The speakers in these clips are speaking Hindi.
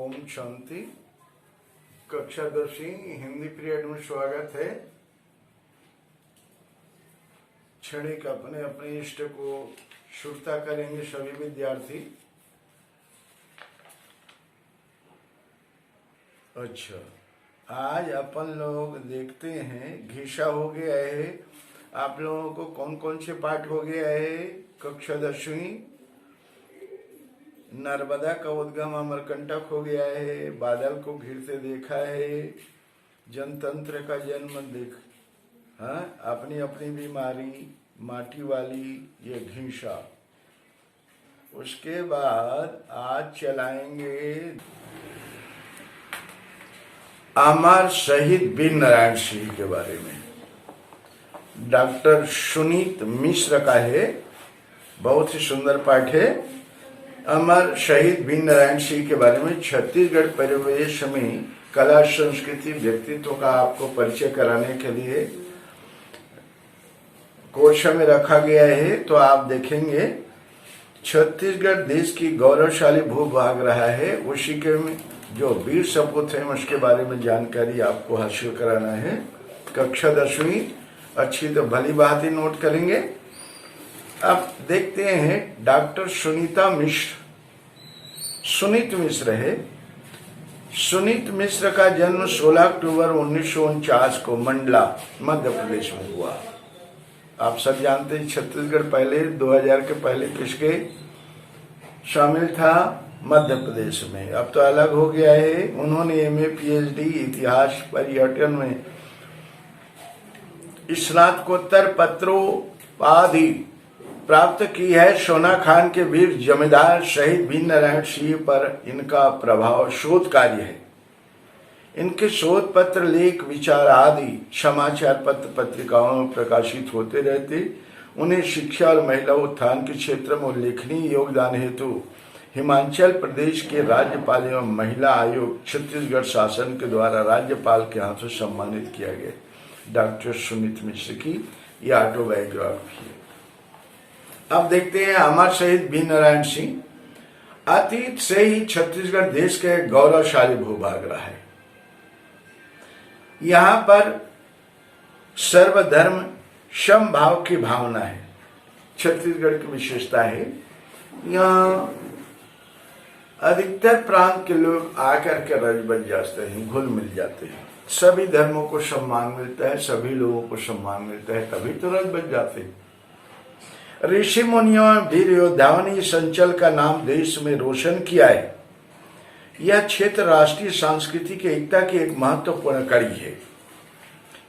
ओम शांति। कक्षा 10वीं हिंदी पीरियड में स्वागत है। क्षणिक अपने अपने इष्ट को श्रुता करेंगे सभी विद्यार्थी। अच्छा, आज अपन लोग देखते हैं घिसा हो गया है। आप लोगों को कौन कौन से पाठ हो गया है? कक्षा 10वीं नर्मदा का उद्गम अमरकंटक हो गया है, बादल को घिरते देखा है, जनतंत्र का जन्म देख, हाँ, अपनी अपनी बीमारी, माटी वाली, ये घिसा। उसके बाद आज चलाएंगे अमर शहीद वीर नारायण सिंह के बारे में। डॉक्टर सुनीत मिश्र का है, बहुत ही सुंदर पाठ है। अमर शहीद वीर नारायण सिंह के बारे में छत्तीसगढ़ परिवेश में कला संस्कृति व्यक्तित्व का आपको परिचय कराने के लिए कोश में रखा गया है। तो आप देखेंगे छत्तीसगढ़ देश की गौरवशाली भूभाग रहा है, उसी के जो वीर सपूत हैं उसके बारे में जानकारी आपको हासिल कराना है। कक्षा 10वीं अच्छी तो भली बात ही नोट करेंगे। अब देखते हैं डॉक्टर सुनीता मिश्र। सुनीत मिश्र है। सुनीत मिश्र का जन्म 16 अक्टूबर 1949 को मंडला मध्य प्रदेश में हुआ। आप सब जानते हैं छत्तीसगढ़ पहले 2000 के पहले किसके शामिल था? मध्य प्रदेश में। अब तो अलग हो गया है। उन्होंने एमए पीएचडी इतिहास पर्यटन में स्नातकोत्तर पत्रोपाधि प्राप्त की है। सोना खान के वीर जमींदार शहीद वीर नारायण सिंह पर इनका प्रभाव शोध कार्य है। इनके शोध पत्र, लेख, विचार आदि समाचार पत्र पत्रिकाओं में प्रकाशित होते रहते। उन्हें शिक्षा और महिला उत्थान के क्षेत्र में उल्लेखनीय योगदान हेतु हिमाचल प्रदेश के राज्यपाल एवं महिला आयोग छत्तीसगढ़ शासन के द्वारा राज्यपाल के हाथों सम्मानित किया गया। डॉक्टर सुनीत मिश्र की यह ऑटोबायोग्राफी है। अब देखते हैं अमर शहीद वीर नारायण सिंह। अतीत से ही छत्तीसगढ़ देश के गौरवशाली भूभाग रहा है। यहाँ पर सर्वधर्म समभाव की भावना है। छत्तीसगढ़ की विशेषता है, यहाँ अधिकतर प्रांत के लोग आकर के रज बज जाते हैं, घुल मिल जाते हैं। सभी धर्मों को सम्मान मिलता है, सभी लोगों को सम्मान मिलता है, तभी तो रज बज जाते हैं। ऋषि मुनियों वीर योद्धाओं ने इस अंचल का नाम देश में रोशन किया है। यह क्षेत्र राष्ट्रीय सांस्कृतिक एकता की एक महत्वपूर्ण कड़ी है।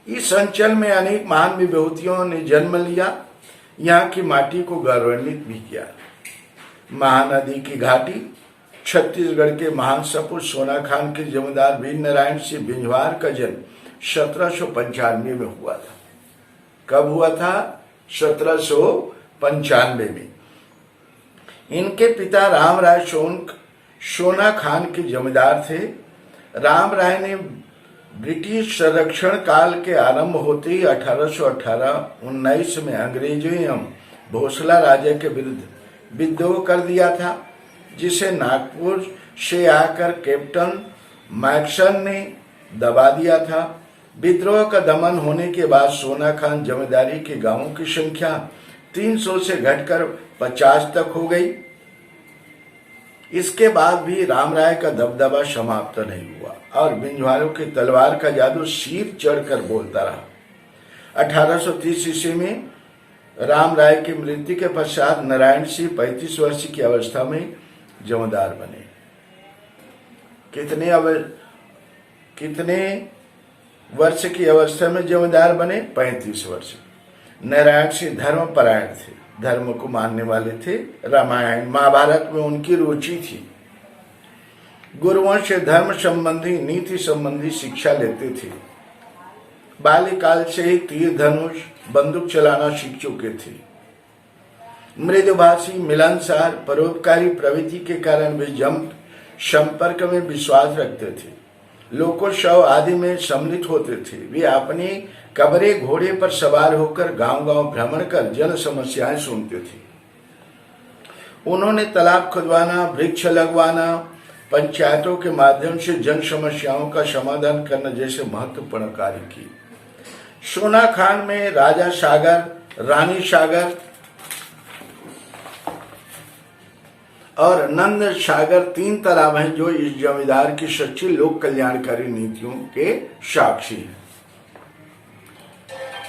इस अंचल में अनेक महान विभूतियों ने जन्म लिया। यहाँ की माटी को गौरवान्वित भी किया। महानदी की घाटी छत्तीसगढ़ के महान सपूत सोना खान के जमींदार वीर नारायण सिंह बिंजवार का जन्म 1795 में हुआ था। कब हुआ था? 1795 में। इनके पिता राम राय सोना खान के जमींदार थे। राम राय ने ब्रिटिश संरक्षण काल के आरंभ होते ही 1818-19 में अंग्रेजों एवं भोसला राजा के विरुद्ध विद्रोह कर दिया था, जिसे नागपुर से आकर कैप्टन मैक्सन ने दबा दिया था। विद्रोह का दमन होने के बाद सोना खान जमींदारी के गांवों की संख्या 300 से घटकर 50 तक हो गई। इसके बाद भी राम राय का दबदबा समाप्त नहीं हुआ और बिंजवारों की तलवार का जादू सिर चढ़कर बोलता रहा। 1830 ईस्वी में राम राय की मृत्यु के पश्चात नारायण सिंह 35 वर्ष की अवस्था में जमींदार बने। कितने वर्ष की अवस्था में जमींदार बने? 35 वर्ष। नारायण सिंह धर्मपरायण थे, धर्म को मानने वाले थे। रामायण महाभारत में उनकी रुचि थी। गुरुओं से धर्म संबंधी, नीति संबंधी शिक्षा लेते थे। बाल्यकाल से ही तीर धनुष बंदूक चलाना सीख चुके थे। मृदुभाषी, मिलनसार, परोपकारी प्रवृत्ति के कारण वे जन संपर्क में विश्वास रखते थे। लोकोत्सव आदि में सम्मिलित होते थे। वे अपने कबरे घोड़े पर सवार होकर गांव-गांव भ्रमण कर जन समस्याएं सुनते थे। उन्होंने तालाब खुदवाना, वृक्ष लगवाना, पंचायतों के माध्यम से जन समस्याओं का समाधान करना जैसे महत्वपूर्ण कार्य किए। सोना खान में राजा सागर, रानी सागर और नंद सागर 3 तालाब हैं जो इस जमींदार की सच्ची लोक कल्याणकारी नीतियों के साक्षी हैं।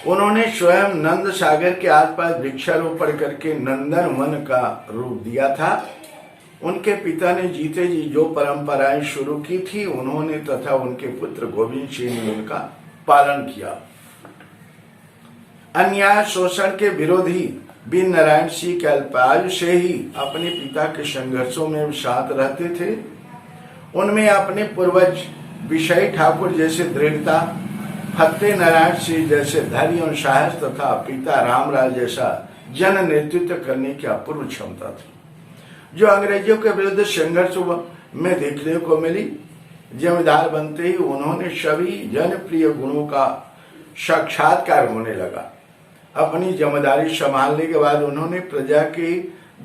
उन्होंने स्वयं नंद सागर के आसपास वृक्षारोपण करके नंदन वन का रूप दिया था। उनके पिता ने जीते जी जो परंपराएं शुरू की थी उन्होंने तथा उनके पुत्र गोविंद सिंह ने उनका पालन किया। अन्याय शोषण के विरोधी वीर नारायण सिंह के अल्पायु से ही अपने पिता के संघर्षों में साथ रहते थे। उनमें अपने पूर्वज विषय ठाकुर जैसे दृढ़ता, फतेह नारायण सिंह जैसे धैर्य और साहस तथा पिता रामराज जैसा जन नेतृत्व करने की अपूर्व क्षमता थी, जो अंग्रेजों के विरुद्ध संघर्ष में देखने को मिली। जमींदार बनते ही उन्होंने सभी जनप्रिय गुणों का साक्षात्कार होने लगा। अपनी जमींदारी संभालने के बाद उन्होंने प्रजा के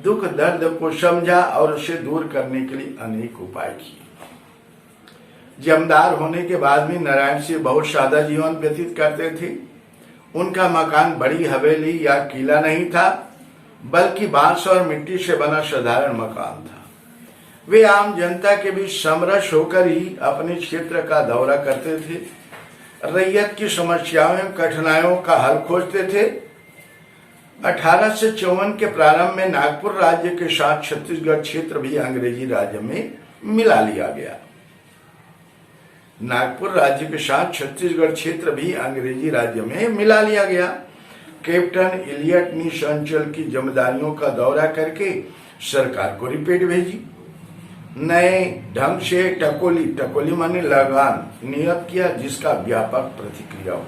दुख दर्द को समझा और उसे दूर करने के लिए अनेक उपाय किए। जमींदार होने के बाद भी नारायण सिंह बहुत सादा जीवन व्यतीत करते थे। उनका मकान बड़ी हवेली या किला नहीं था, बल्कि बांस और मिट्टी से बना साधारण मकान था। वे आम जनता के बीच समरस होकर ही अपने क्षेत्र का दौरा करते थे, रैयत की समस्याओं एवं कठिनाइयों का हल खोजते थे। 1854 के प्रारंभ में नागपुर राज्य के साथ छत्तीसगढ़ क्षेत्र भी अंग्रेजी राज्य में मिला लिया गया। नागपुर राज्य के साथ छत्तीसगढ़ क्षेत्र भी अंग्रेजी राज्य में मिला लिया गया। कैप्टन इलियट ने इस अंचल की जमींदारियों का दौरा करके सरकार को रिपोर्ट भेजी। नए ढंग से टकोली माने लगान नियत किया, जिसका व्यापक प्रतिक्रिया हो।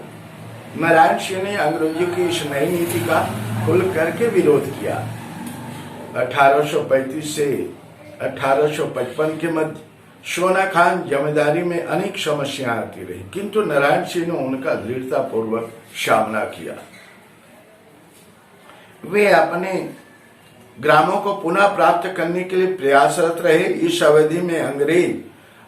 नारायण सिंह ने अंग्रेजों की इस नई नीति का खुल करके विरोध किया। 1835 से 1855 के मध्य सोना खान जमींदारी में अनेक समस्याएं आती रही, किंतु नारायण सिंह ने उनका दृढ़ता पूर्वक सामना किया। वे अपने ग्रामों को पुनः प्राप्त करने के लिए प्रयासरत रहे। इस अवधि में अंग्रेज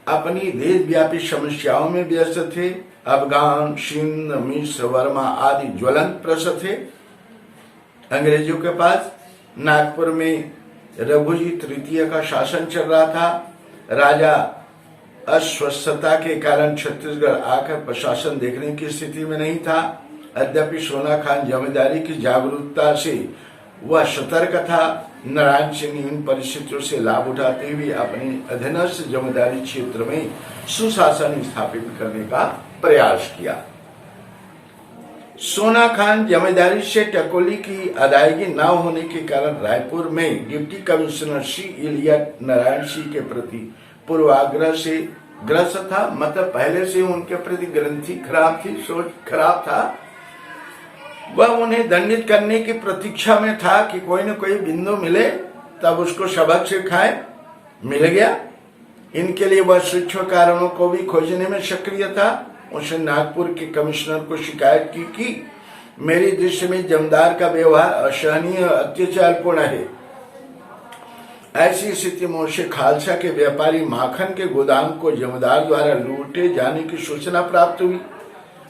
अपनी देशव्यापी समस्याओं में व्यस्त थे। अफगान, सिंध, मिस्र, वर्मा आदि ज्वलंत प्रश्न थे अंग्रेजों के पास। नागपुर में रघुजी तृतीय का शासन चल रहा था। राजा अस्वस्थता के कारण छत्तीसगढ़ आकर प्रशासन देखने की स्थिति में नहीं था। यद्यपि सोना खान जमींदारी की जागरूकता से वह सतर्क था। नारायण सिंह ने इन परिस्थितियों से लाभ उठाते हुए अपने अधीनस्थ जमींदारी क्षेत्र में सुशासन स्थापित करने का प्रयास किया। सोना खान जमींदारी से टकोली की अदायगी न होने के कारण रायपुर में deputy commissioner C Elliot Narayan Singh के प्रति पूर्वाग्रह से ग्रस्त था। मतलब पहले से उनके प्रति ग्रंथि खराब थी, सोच खराब था। वह उन्हें दंडित करने की प्रतीक्षा में था कि कोई न कोई बिंदु मिले तब उसको सबक सिखाए। मिल गया। इनके लिए वह सूक्ष्म कारणों को भी खोजने में सक्रिय था। उसने नागपुर के कमिश्नर को शिकायत की कि मेरी दृष्टि में जमींदार का व्यवहार असहनीय अत्याचारपूर्ण है। ऐसी स्थिति में उसे खालसा के व्यापारी माखन के गोदाम को जमींदार द्वारा लूटे जाने की सूचना प्राप्त हुई।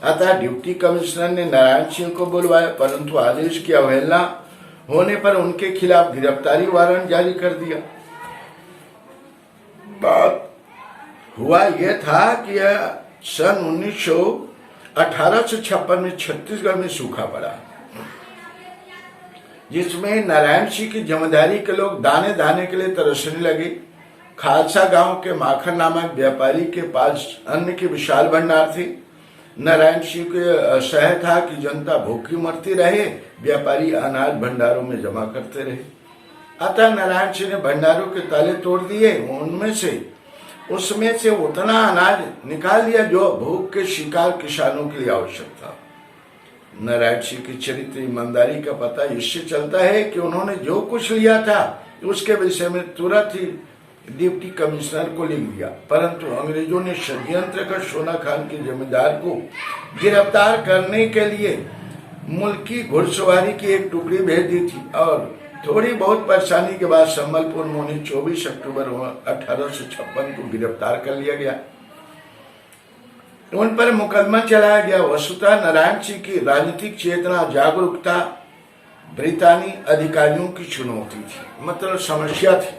अतः डिप्टी कमिश्नर ने नारायण सिंह को बुलवाया, परंतु आदेश की अवहेलना होने पर उनके खिलाफ गिरफ्तारी वारंट जारी कर दिया। बात हुआ यह था कि सन 1856 में छत्तीसगढ़ में सूखा पड़ा, जिसमें नारायण सिंह की जमींदारी के लोग दाने दाने के लिए तरसने लगे। खालसा गांव के माखन नामक व्यापारी के पास अन्न के विशाल भंडार थे। नारायण सिंह के असह्य था कि जनता भूखी मरती रहे, व्यापारी अनाज भंडारों में जमा करते रहे। अतः नारायण सिंह ने भंडारों के ताले तोड़ दिए। उसमें से उतना अनाज निकाल लिया जो भूख के शिकार किसानों के लिए आवश्यक था। नारायण सिंह की चरित्र ईमानदारी का पता इससे चलता है कि उन्होंने जो कुछ लिया था उसके विषय में तुरंत ही डिप्टी कमिश्नर को लिख दिया, परंतु अंग्रेजों ने षड्यंत्र कर सोना खान के जमींदार को गिरफ्तार करने के लिए मुल्की घुड़सवारी की एक टुकड़ी भेज दी थी और थोड़ी बहुत परेशानी के बाद संबलपुर में उन्हें 24 अक्टूबर 1856 को गिरफ्तार कर लिया गया। उन पर मुकदमा चलाया गया। वसुधा नारायण सिंह की राजनीतिक चेतना जागरूकता ब्रितानी अधिकारियों की चुनौती थी, मतलब समस्या थी।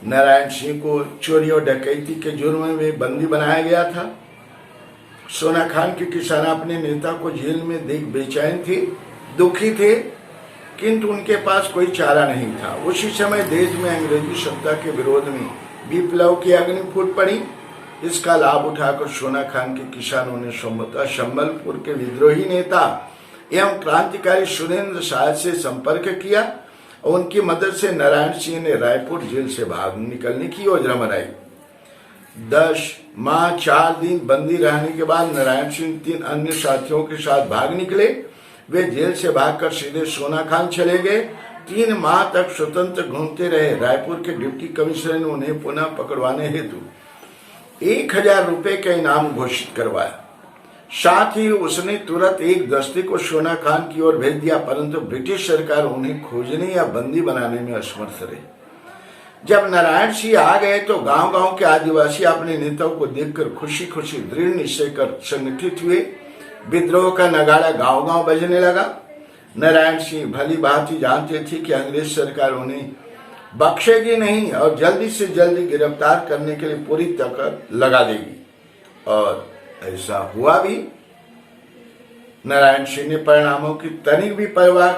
नारायण सिंह को चोरी और डकैती के जुर्म में बंदी बनाया गया था। सोना खान के किसान अपने नेता को जेल में देख बेचैन थे, दुखी थे, किंतु उनके पास कोई चारा नहीं था। उसी समय देश में अंग्रेजी सत्ता के विरोध में विप्लव की अग्नि फूट पड़ी। इसका लाभ उठाकर सोना खान के किसानों ने संबलपुर के विद्रोही नेता एवं क्रांतिकारी सुरेंद्र शाह से संपर्क किया और उनकी मदद से नारायण सिंह ने रायपुर जेल से भाग निकलने की योजना बनाई। 10 माह 4 दिन बंदी रहने के बाद नारायण सिंह 3 अन्य साथियों के साथ भाग निकले। वे जेल से भागकर सीधे सोना खान चले गए। 3 माह तक स्वतंत्र घूमते रहे। रायपुर के डिप्टी कमिश्नर ने उन्हें पुनः पकड़वाने हेतु 1000 रुपए का इनाम घोषित करवाया। साथ ही उसने तुरंत एक दस्ते को सोना खान की ओर भेज दिया, परंतु ब्रिटिश सरकार उन्हें खोजने या बंदी बनाने में असमर्थ रही। जब नारायण सिंह आ गए तो गांव-गांव के आदिवासी अपने नेताओं को देखकर खुशी खुशी दृढ़ निश्चय कर संगठित हुए। विद्रोह का नगाड़ा गांव-गांव बजने लगा। नारायण सिंह भली भांति जानते थे कि अंग्रेज सरकार उन्हें बख्शेगी नहीं और जल्दी से जल्दी गिरफ्तार करने के लिए पूरी ताकत लगा देगी, और ऐसा हुआ भी। नारायण सिंह ने परिणामों की तनिक भी परवाह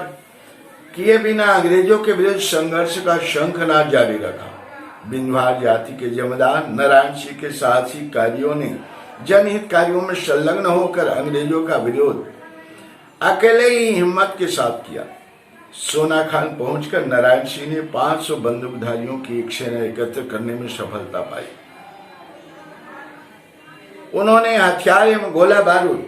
किए बिना अंग्रेजों के विरुद्ध संघर्ष का शंखनाद जारी रखा। बिंदवार जाति के जमींदार नारायण सिंह के साहसी कार्यों ने जनहित कार्यों में संलग्न होकर अंग्रेजों का विरोध अकेले ही हिम्मत के साथ किया। सोना खान पहुंचकर नारायण सिंह ने 500 बंदूकधारियों की एक सेना एकत्र करने में सफलता पाई। उन्होंने हथियार एवं गोला बारूद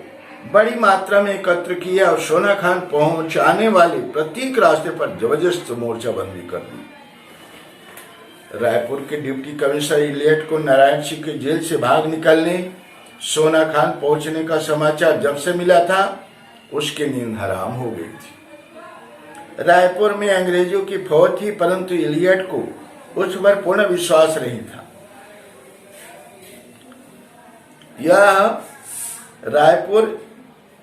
बड़ी मात्रा में एकत्र किया और सोना खान पहुंचाने वाले प्रत्येक रास्ते पर जबरदस्त मोर्चाबंदी कर दी। रायपुर के डिप्टी कमिश्नर इलियट को नारायण सिंह के जेल से भाग निकलने, सोना खान पहुंचने का समाचार जब से मिला था उसकी नींद हराम हो गई थी। रायपुर में अंग्रेजों की फौज थी, परंतु इलियट को उस पर पूर्ण विश्वास नहीं था। यह रायपुर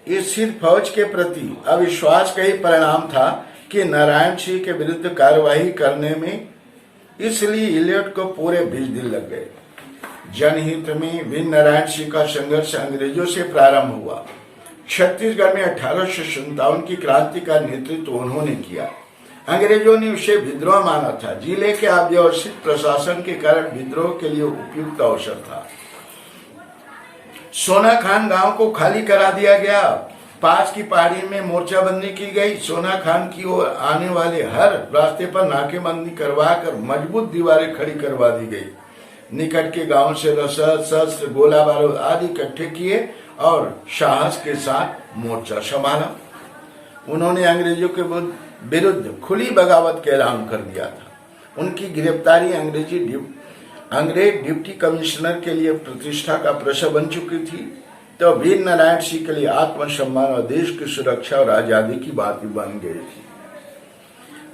स्थित फौज के प्रति अविश्वास का ही परिणाम था कि नारायण सिंह के विरुद्ध कार्यवाही करने में, इसलिए इलियट को पूरे 20 दिन लग गए। जनहित में वीर नारायण सिंह का संघर्ष अंग्रेजों से प्रारंभ हुआ। छत्तीसगढ़ में 1857 की क्रांति का नेतृत्व उन्होंने किया। अंग्रेजों ने उसे विद्रोह माना था। जिले के अव्यवस्थित प्रशासन के कारण विद्रोह के लिए उपयुक्त अवसर था। सोना खान गांव को खाली करा दिया गया। पास की पहाड़ी में मोर्चाबंदी की गई। सोना खान की ओर आने वाले हर रास्ते पर नाकेबंदी करवाकर मजबूत दीवारें खड़ी करवा दी गई। निकट के गांव से रसद, शस्त्र, गोला बारूद आदि इकट्ठे किए और साहस के साथ मोर्चा संभाला। उन्होंने अंग्रेजों के विरुद्ध खुली बगावत का ऐलान कर दिया था। उनकी गिरफ्तारी अंग्रेज डिप्टी कमिश्नर के लिए प्रतिष्ठा का प्रश्न बन चुकी थी। तो वीर नारायण सिंह के लिए आत्मसम्मान और देश की सुरक्षा और आजादी की बात भी बन गई थी।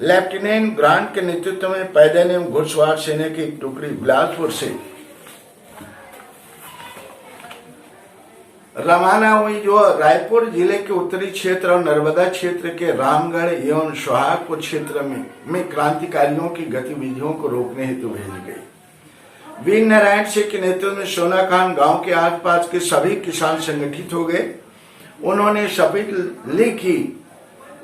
लेफ्टिनेंट ग्रांट के नेतृत्व में पैदल एवं घुड़सवार सेना की एक टुकड़ी बिलासपुर से रवाना हुई, जो रायपुर जिले के उत्तरी क्षेत्र और नर्मदा क्षेत्र के रामगढ़ एवं सोहागपुर क्षेत्र में क्रांतिकारियों की गतिविधियों को रोकने हेतु भेजी गई। वीर नारायण सिंह के नेतृत्व में सोना खान गांव के आसपास के सभी किसान संगठित हो गए। उन्होंने शपथ ली कि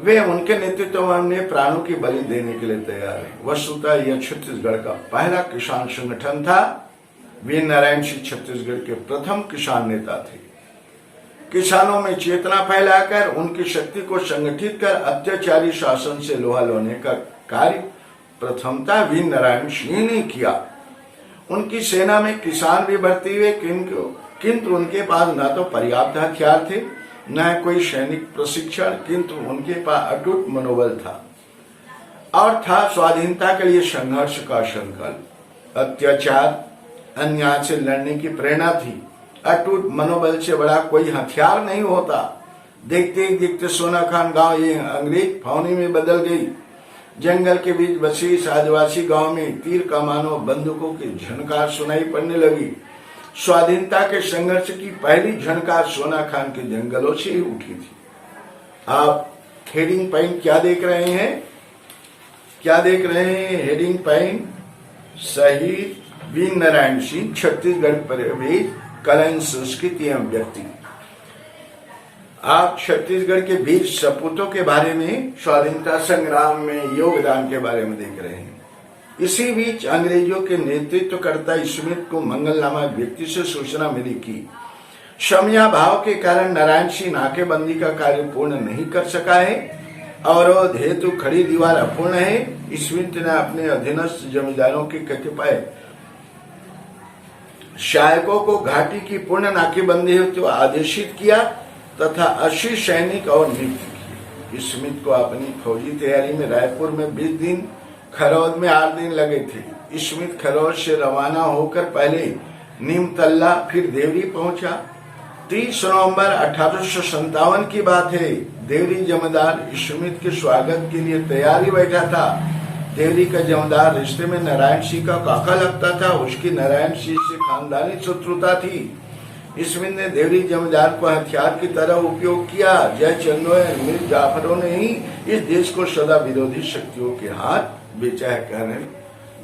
वे उनके नेतृत्व में प्राणों की बलि देने के लिए तैयार है। वस्तुतः यह छत्तीसगढ़ का पहला किसान संगठन था। वीर नारायण सिंह छत्तीसगढ़ के प्रथम किसान नेता थे। किसानों में चेतना फैलाकर उनकी शक्ति को संगठित कर अत्याचारी शासन से लोहा लेने का कार्य प्रथमतः वीर नारायण सिंह ने किया। उनकी सेना में किसान भी भर्ती हुए, किंतु उनके पास न तो पर्याप्त हथियार थे न कोई सैनिक प्रशिक्षण, किंतु उनके पास अटूट मनोबल था और था स्वाधीनता के लिए संघर्ष का संकल्प। अत्याचार अन्याय से लड़ने की प्रेरणा थी। अटूट मनोबल से बड़ा कोई हथियार नहीं होता। देखते ही देखते सोना खान गांव ये अंग्रेज फाउनी में बदल गई। जंगल के बीच बसी इस आदिवासी गांव में तीर कमानों बंदूकों की झनकार सुनाई पड़ने लगी। स्वाधीनता के संघर्ष की पहली झनकार सोना खान के जंगलों से ही उठी थी। आप हेडिंग पॉइंट क्या देख रहे हैं? क्या देख रहे हैं? हेडिंग पॉइंट शहीद वीर नारायण सिंह छत्तीसगढ़ प्रवेश कला संस्कृति एवं व्यक्ति। आप छत्तीसगढ़ के वीर सपूतों के बारे में, स्वाधीनता संग्राम में योगदान के बारे में देख रहे हैं। इसी बीच अंग्रेजों के नेतृत्वकर्ता स्मिथ को मंगलनामा व्यक्ति से सूचना मिली कि समया भाव के कारण नारायण सिंह नाकेबंदी का कार्य पूर्ण नहीं कर सका है। अवरोध हेतु खड़ी दीवार अपूर्ण है। स्मिथ ने अपने अधीनस्थ जमींदारों के कतिपय सहायकों को घाटी की पूर्ण नाकेबंदी हेतु आदेशित किया तथा 80 सैनिक और नियुक्त किए। स्मिथ को अपनी फौजी तैयारी में रायपुर में 20 दिन, खरौद में 8 दिन लगे थे। स्मिथ खरौद से रवाना होकर पहले नीमतल्ला फिर देवरी पहुंचा। 30 नवंबर 1857 की बात है। देवरी जमींदार स्मिथ के स्वागत के लिए तैयार ही बैठा था। देवरी का जमींदार रिश्ते में नारायण सिंह का काका लगता था। उसकी नारायण सिंह से खानदानी शत्रुता थी। स्मिथ ने देवरी जमींदार को हथियार की तरह उपयोग किया। जयचंदों और मीर जाफरों ने ही इस देश को सदा विरोधी शक्तियों के हाथ बेचा है। कहने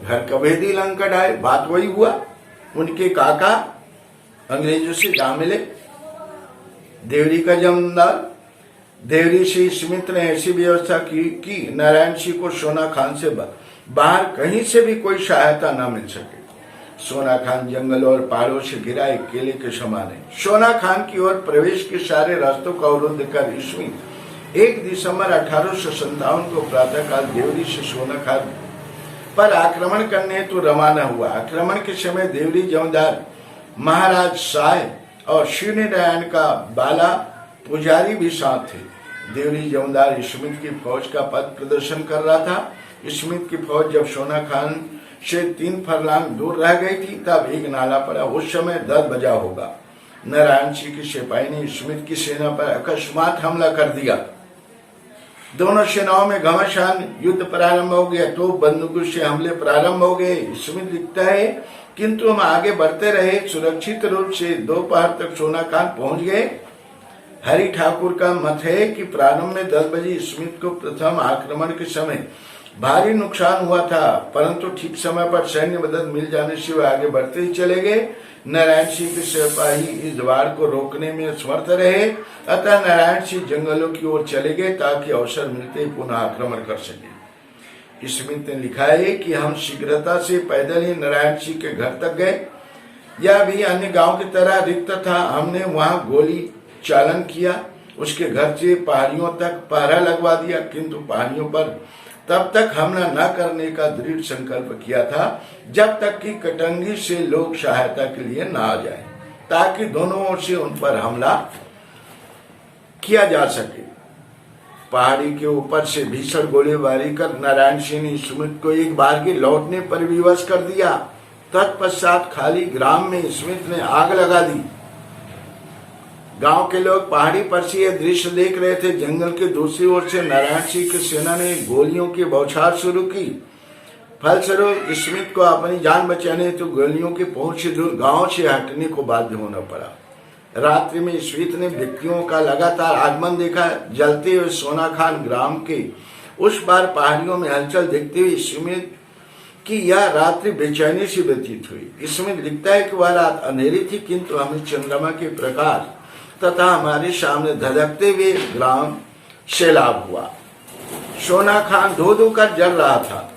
घर कभेदी लंकट आए। बात वही हुआ। उनके काका अंग्रेजों से जा मिले। देवरी का जमींदार देवरी से स्मिथ ने ऐसी व्यवस्था की कि नारायण सिंह को सोना खान से बाहर कहीं से भी कोई सहायता न मिल सके। सोना खान जंगल और पहाड़ों से घिरा एक किले के समान है। सोना खान की ओर प्रवेश के सारे रास्तों का अवरुद्ध कर स्मिथ 1 दिसंबर 1857 को प्रातःकाल देवरी से सोना खान पर आक्रमण करने हेतु रवाना हुआ। आक्रमण के समय देवरी जमींदार महाराज साय और श्रीनारायण का बाला पुजारी भी साथ थे। देवरी जमींदार स्मिथ की फौज का पथ प्रदर्शन कर रहा था। स्मिथ की फौज जब सोना खान से 3 फरलांग दूर रह गई थी तब एक नाला पड़ा। उस समय 10 बजा होगा। नारायण सिंह के सिपाही ने स्मिथ की सेना पर अकस्मात हमला कर दिया। दोनों सेनाओं में घमासान युद्ध प्रारंभ हो गया। तो बंदूकों से हमले प्रारंभ हो गए। स्मिथ लिखता है, किंतु हम आगे बढ़ते रहे। सुरक्षित रूप से दोपहर तक सोना खान पहुंच गए। हरि ठाकुर का मत है कि प्रारंभ में 10 बजे स्मिथ को प्रथम आक्रमण के समय भारी नुकसान हुआ था, परंतु ठीक समय पर सैन्य मदद मिल जाने से वे आगे बढ़ते ही चले गए। नारायण सिंह के सिपाही इस वार को रोकने में समर्थ रहे। अतः नारायण सिंह जंगलों की ओर चले गए ताकि अवसर मिलते ही पुनः आक्रमण कर सके। स्मिथ ने लिखा है कि हम शीघ्रता से पैदल ही नारायण सिंह के घर तक गए। यह भी अन्य गांव की तरह रिक्त था। हमने वहां गोली चालन किया। उसके घर से पहाड़ियों तक पहरा लगवा दिया, किंतु पहाड़ियों पर तब तक हमला न करने का दृढ़ संकल्प किया था जब तक कि कटंगी से लोग सहायता के लिए न आ जाएं, ताकि दोनों ओर से उन पर हमला किया जा सके। पहाड़ी के ऊपर से भीषण गोलीबारी कर नारायण सिंह ने स्मिथ को एक बार के लौटने पर विवश कर दिया। तत्पश्चात खाली ग्राम में स्मिथ ने आग लगा दी। गांव के लोग पहाड़ी पर से यह दृश्य देख रहे थे। जंगल के दूसरी ओर से नारायण सिंह की सेना ने गोलियों की बौछार शुरू की। फलस्वरूप स्मिथ को अपनी जान बचाने हेतु गोलियों के पहुंच से दूर गांव से हटने को बाध्य होना पड़ा। रात्रि में स्मिथ ने व्यक्तियों का लगातार आगमन देखा। जलते हुए सोना खान ग्राम के उस पार पहाड़ियों में हलचल देखते हुए स्मिथ की यह रात्रि बेचैनी से व्यतीत हुई। स्मिथ लिखता है कि वह रात अंधेरी थी, किंतु हमें चंद्रमा के प्रकाश तथा हमारे सामने धधकते हुए ग्राम से लाभ हुआ। सोना खान धो धो कर जल रहा था।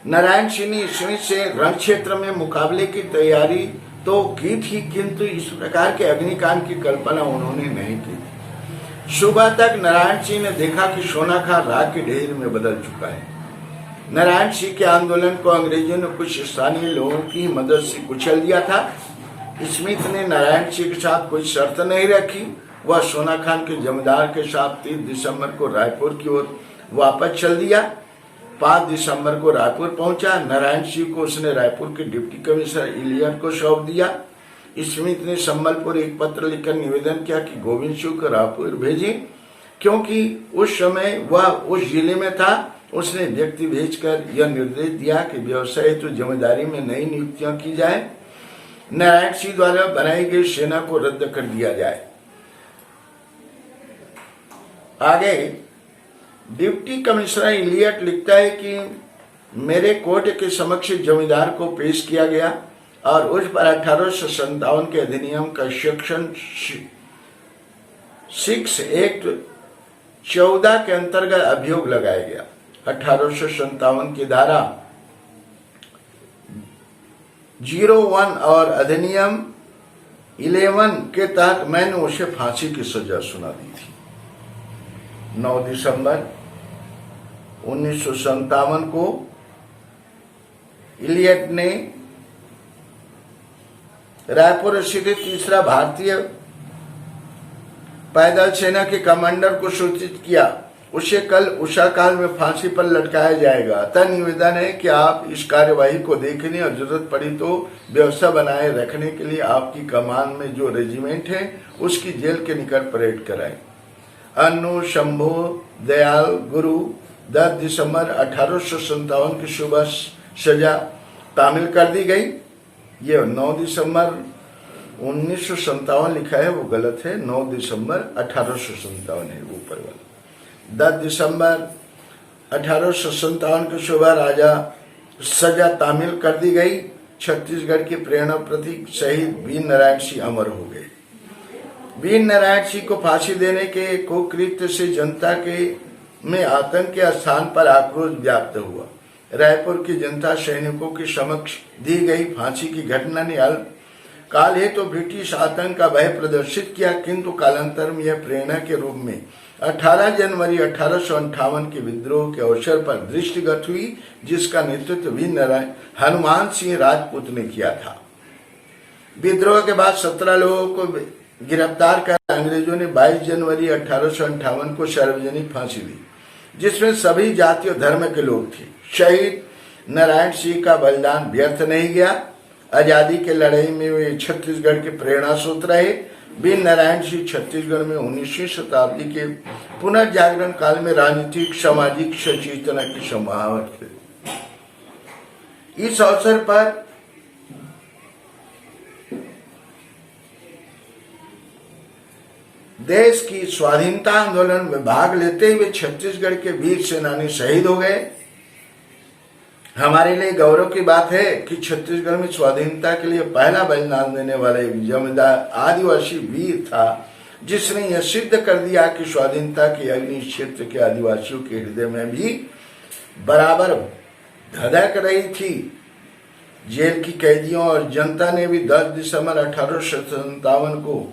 नारायण सिंह ने स्मिथ से रण क्षेत्र में मुकाबले की तैयारी तो की थी, किंतु इस प्रकार के अग्निकांड की कल्पना उन्होंने नहीं की। सुबह तक नारायण सिंह ने देखा कि सोना खान राख के ढेर में बदल चुका है। नारायण सिंह के आंदोलन को अंग्रेजों ने कुछ स्थानीय लोगों की मदद से कुचल दिया था। स्मिथ ने नारायण सिंह के साथ कोई शर्त नहीं रखी। वह सोना खान के जमींदार के साथ 30 दिसंबर को रायपुर की ओर वापस चल दिया। 5 दिसंबर को रायपुर पहुंचा। नारायण सिंह को उसने रायपुर के डिप्टी कमिश्नर इलियट को सौंप दिया। स्मिथ ने संबलपुर एक पत्र लिखकर निवेदन किया कि गोविंद सिंह को रायपुर भेजें, क्योंकि उस समय वह उस जिले में था। उसने व्यक्ति भेजकर यह निर्देश दिया कि व्यवसाय हेतु जिम्मेदारी में नई नियुक्तियां की जाए, नारायण सिंह द्वारा बनाई गई सेना को रद्द कर दिया जाए। आगे डिप्टी कमिश्नर इलियट लिखता है कि मेरे कोर्ट के समक्ष जमींदार को पेश किया गया और उस पर 1857 के अधिनियम का सेक्शन 6 एक्ट 14 के अंतर्गत अभियोग लगाया गया। 1857 की धारा 01 और अधिनियम 11 के तहत मैंने उसे फांसी की सजा सुना दी थी। 9 दिसंबर 1957 को इलियट ने रायपुर स्थित तीसरा भारतीय पैदल सेना के कमांडर को सूचित किया उसे कल उषा काल में फांसी पर लटकाया जाएगा। अतः निवेदन है कि आप इस कार्यवाही को देखने और जरूरत पड़ी तो व्यवस्था बनाए रखने के लिए आपकी कमान में जो रेजिमेंट है उसकी जेल के निकट परेड कराएं। अनु शंभु दयाल गुरु 10 दिसंबर 1857 की सुबह सजा तामील कर दी गई। ये 9 दिसंबर 1957 लिखा है, वो गलत है। 9 दिसंबर 1857 है ऊपर वाला। 10 दिसंबर 1857 की सुबह राजा सजा तामील कर दी गई। छत्तीसगढ़ के प्रेरणा प्रतीक शहीद वीर नारायण सिंह अमर हो गए। वीर नारायण सिंह को फांसी देने के कुकृत्य से जनता के में आतंक के स्थान पर आक्रोश व्याप्त हुआ। रायपुर की जनता सैनिकों के समक्ष दी गई फांसी की घटना ने काल है तो ब्रिटिश आतंक का भय प्रदर्शित किया, किंतु कालांतर में यह प्रेरणा के रूप में 18 जनवरी 1858 के विद्रोह के अवसर पर दृष्टिगत हुई, जिसका नेतृत्व वीर नारायण हनुमान सिंह राजपूत ने किया था। विद्रोह के बाद 17 लोगों को गिरफ्तार कर अंग्रेजों ने 22 जनवरी 1858 को सार्वजनिक फांसी दी, जिसमें सभी जाति और धर्म के लोग थे। शहीद नारायण सिंह का बलिदान व्यर्थ नहीं गया। आजादी के लड़ाई में वे छत्तीसगढ़ के प्रेरणा स्रोत रहे। वीर नारायण सिंह छत्तीसगढ़ में 19वीं शताब्दी के पुनर्जागरण काल में राजनीतिक सामाजिक सचेतना की संभावना थे। इस अवसर पर देश की स्वाधीनता आंदोलन में भाग लेते हुए छत्तीसगढ़ के वीर सेनानी शहीद हो गए। हमारे लिए गौरव की बात है कि छत्तीसगढ़ में स्वाधीनता के लिए पहला बलिदान देने वाला एक जमींदार आदिवासी वीर था, जिसने यह सिद्ध कर दिया कि स्वाधीनता के अग्नि क्षेत्र के आदिवासियों के हृदय में भी बराबर धधक रही थी। जेल की कैदियों और जनता ने भी 10 दिसंबर 1857 को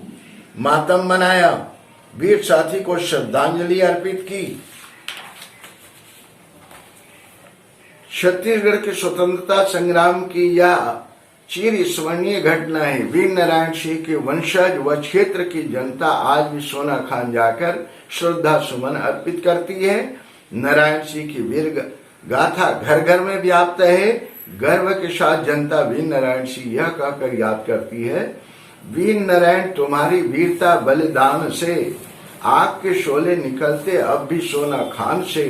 मातम मनाया, वीर साथी को श्रद्धांजलि अर्पित की। छत्तीसगढ़ के स्वतंत्रता संग्राम की यह चिर स्मरणीय घटना है। वीर नारायण सिंह के वंशज व क्षेत्र की जनता आज भी सोना खान जाकर श्रद्धा सुमन अर्पित करती है। नारायण सिंह की वीर गाथा घर घर में व्याप्त है। गर्व के साथ जनता वीर नारायण सिंह यह कहकर याद करती है, वीर नारायण तुम्हारी वीरता बलिदान से आग के शोले निकलते अब भी सोना खान से।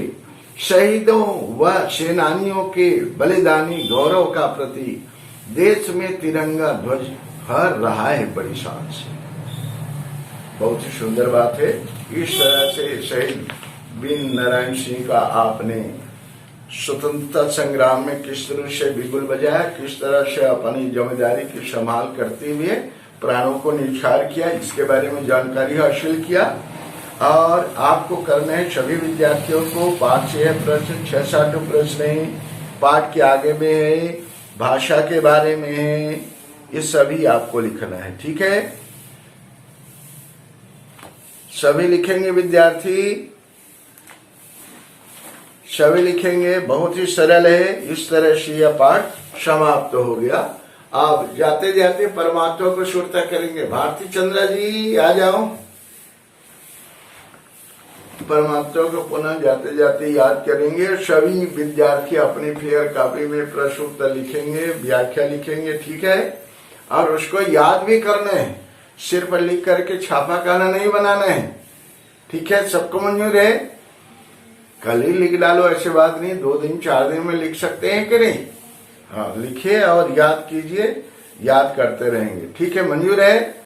शहीदों व सेनानियों के बलिदानी गौरव का प्रतीक देश में तिरंगा ध्वज फहर रहा है बड़ी शान से। बहुत ही सुंदर बात है। इस तरह से शहीद वीर नारायण सिंह का आपने स्वतंत्रता संग्राम में किस तरह से बिगुल बजाया, किस तरह से अपनी जिम्मेदारी की संभाल करते हुए प्राणों को निछावर किया, इसके बारे में जानकारी हासिल किया। और आपको करना है सभी विद्यार्थियों को पाठ से है प्रश्न, 6-7 प्रश्न है, पाठ के आगे में है, भाषा के बारे में है, ये सभी आपको लिखना है। ठीक है, सभी लिखेंगे विद्यार्थी, सभी लिखेंगे। बहुत ही सरल है। इस तरह से यह पाठ समाप्त हो गया। आप जाते जाते परमात्मा को सुरता करेंगे। भारती चंद्रा जी आ जाओ। परमात्मा को पुनः जाते जाते याद करेंगे। सभी विद्यार्थी अपनी फेयर कॉपी में प्रश्न उत्तर लिखेंगे, व्याख्या लिखेंगे। ठीक है, और उसको याद भी करना है, सिर पर लिख करके छापाखाना नहीं बनाना है। ठीक है, सबको मंजूर है? कल ही लिख डालो, ऐसी बात नहीं, 2 दिन 4 दिन में लिख सकते हैं कि नहीं? हाँ, लिखिए और याद कीजिए, याद करते रहेंगे। ठीक है, मंजूर है?